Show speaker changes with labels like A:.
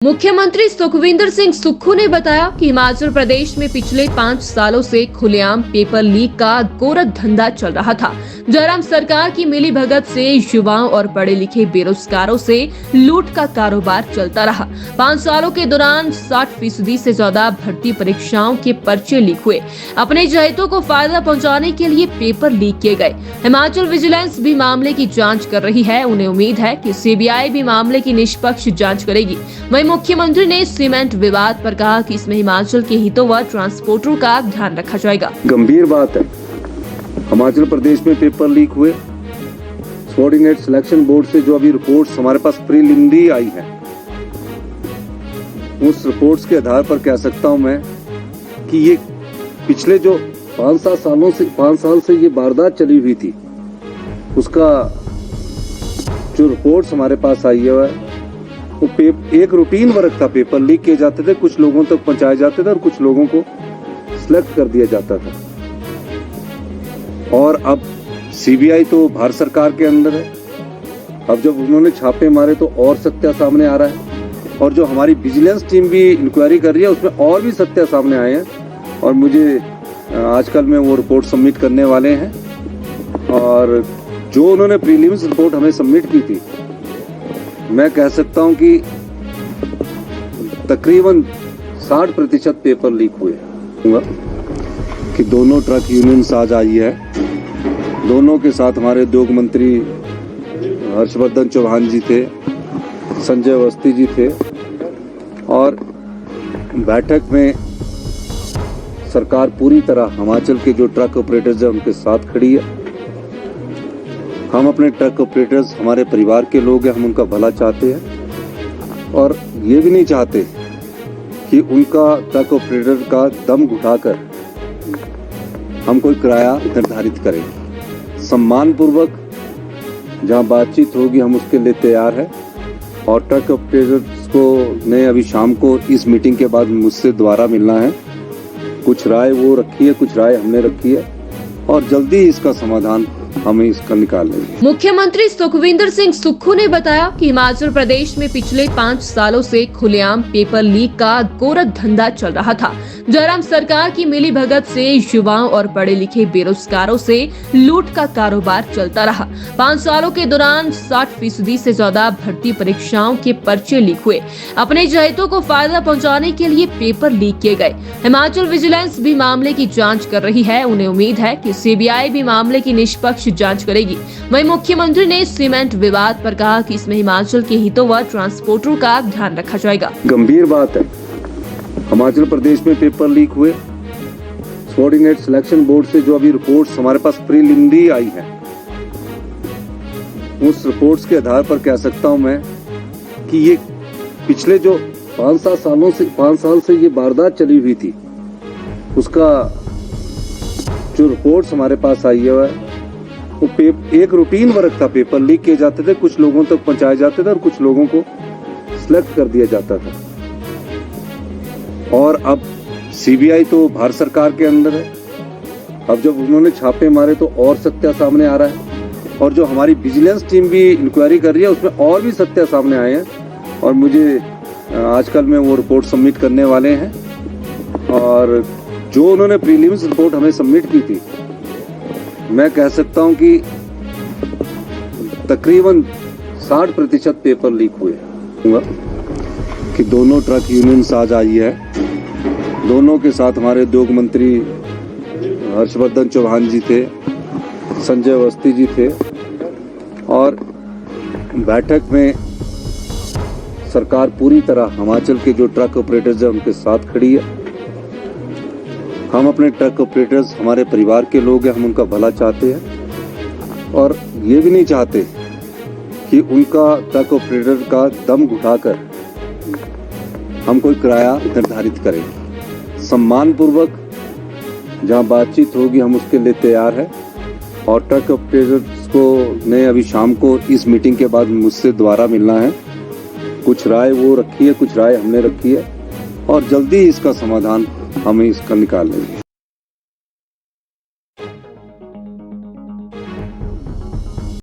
A: मुख्यमंत्री सुखविंदर सिंह सुक्खू ने बताया कि हिमाचल प्रदेश में पिछले 5 सालों से खुलेआम पेपर लीक का गोरख धंधा चल रहा था। जयराम सरकार की मिलीभगत से युवाओं और पढ़े लिखे बेरोजगारों से लूट का कारोबार चलता रहा। 5 सालों के दौरान 60% से ज्यादा भर्ती परीक्षाओं के पर्चे लीक हुए। अपने जहितों को फायदा पहुँचाने के लिए पेपर लीक किए गए। हिमाचल विजिलेंस भी मामले की जाँच कर रही है। उन्हें उम्मीद है कि CBI भी मामले की निष्पक्ष जाँच करेगी। वहीं मुख्यमंत्री ने सीमेंट विवाद पर कहा कि इसमें हिमाचल के हितों व ट्रांसपोर्टरों का ध्यान रखा जाएगा।
B: गंभीर बात है। हिमाचल प्रदेश में पेपर लीक हुए। सबऑर्डिनेट सिलेक्शन बोर्ड से जो अभी रिपोर्ट्स हमारे पास प्रीलिमिनरी आई है, उस रिपोर्ट्स के आधार पर कह सकता हूं मैं कि ये पिछले जो 5 साल से ये वारदात चली हुई थी, उसका जो रिपोर्ट्स हमारे पास आई है वो एक रूटीन वर्क था। पेपर लीक किए जाते थे, कुछ लोगों तक पहुंचाए जाते थे और कुछ लोगों को सिलेक्ट कर दिया जाता था। और अब CBI तो भारत सरकार के अंदर है। अब जब उन्होंने छापे मारे तो और सत्य सामने आ रहा है, और जो हमारी विजिलेंस टीम भी इंक्वायरी कर रही है उसमें और भी सत्य सामने आए हैं। और मुझे आजकल में वो रिपोर्ट सबमिट करने वाले हैं। और जो उन्होंने प्रीलिम्स रिपोर्ट हमें सबमिट की थी, मैं कह सकता हूं कि तकरीबन 60% पेपर लीक हुए कि दोनों ट्रक यूनियंस आज आई है। दोनों के साथ हमारे उद्योग मंत्री हर्षवर्धन चौहान जी थे, संजय अवस्थी जी थे, और बैठक में सरकार पूरी तरह हिमाचल के जो ट्रक ऑपरेटर्स हैं उनके साथ खड़ी है। हम अपने ट्रक ऑपरेटर्स हमारे परिवार के लोग हैं, हम उनका भला चाहते हैं और ये भी नहीं चाहते कि उनका ट्रक ऑपरेटर का दम घुटाकर हम कोई किराया निर्धारित करें। सम्मान पूर्वक जहां बातचीत होगी हम उसके लिए तैयार हैं। और ट्रक ऑपरेटर्स को ने अभी शाम को इस मीटिंग के बाद मुझसे दोबारा मिलना है। कुछ राय वो रखी है, कुछ राय हमने रखी है, और जल्दी इसका समाधान हमें इसका निकाल लेंगे।
A: मुख्यमंत्री सुखविंदर सिंह सुक्खू ने बताया कि हिमाचल प्रदेश में पिछले 5 सालों से खुलेआम पेपर लीक का गोरख धंधा चल रहा था। जयराम सरकार की मिलीभगत से युवाओं और पढ़े लिखे बेरोजगारों से लूट का कारोबार चलता रहा। 5 सालों के दौरान 60% से ज्यादा भर्ती परीक्षाओं के पर्चे लीक हुए। अपने जहितों को फायदा पहुँचाने के लिए पेपर लीक किए गए। हिमाचल विजिलेंस भी मामले की जाँच कर रही है। उन्हें उम्मीद है कि CBI भी मामले की निष्पक्ष जांच करेगी। वहीं मुख्यमंत्री ने सीमेंट विवाद पर कहा कि इसमें हिमाचल के हितों व ट्रांसपोर्टरों का ध्यान रखा जाएगा।
B: गंभीर बात है। हिमाचल प्रदेश में पेपर लीक हुए। सबऑर्डिनेट सिलेक्शन बोर्ड से जो अभी रिपोर्ट्स हमारे पास प्रीलिमिनरी आई है, उस रिपोर्ट्स के आधार पर कह सकता हूं मैं कि ये पिछले जो 5 साल से ये वारदात चली हुई थी, उसका जो रिपोर्ट्स हमारे पास आई है वो एक रूटीन वर्क था। पेपर लीक किए जाते थे, कुछ लोगों तक पहुंचाए जाते थे और कुछ लोगों को सिलेक्ट कर दिया जाता था। और अब CBI तो भारत सरकार के अंदर है। अब जब उन्होंने छापे मारे तो और सत्य सामने आ रहा है, और जो हमारी विजिलेंस टीम भी इंक्वायरी कर रही है उसमें और भी सत्य सामने आए हैं। और मुझे आजकल में वो रिपोर्ट सबमिट करने वाले हैं। और जो उन्होंने प्रीलिम्स रिपोर्ट हमें सबमिट की थी, मैं कह सकता हूं कि तकरीबन 60% पेपर लीक हुए कि दोनों ट्रक यूनियंस आज आई है। दोनों के साथ हमारे उद्योग मंत्री हर्षवर्धन चौहान जी थे, संजय अवस्थी जी थे, और बैठक में सरकार पूरी तरह हिमाचल के जो ट्रक ऑपरेटर्स हैं उनके साथ खड़ी है। हम अपने ट्रक ऑपरेटर्स हमारे परिवार के लोग हैं, हम उनका भला चाहते हैं और ये भी नहीं चाहते कि उनका ट्रक ऑपरेटर का दम घुटाकर हम कोई किराया निर्धारित करें। सम्मान पूर्वक जहां बातचीत होगी हम उसके लिए तैयार हैं। और ट्रक ऑपरेटर्स को ने अभी शाम को इस मीटिंग के बाद मुझसे दोबारा मिलना है। कुछ राय वो रखी है, कुछ राय हमने रखी है, और जल्दी इसका समाधान हमें इसका निकाल लेंगे।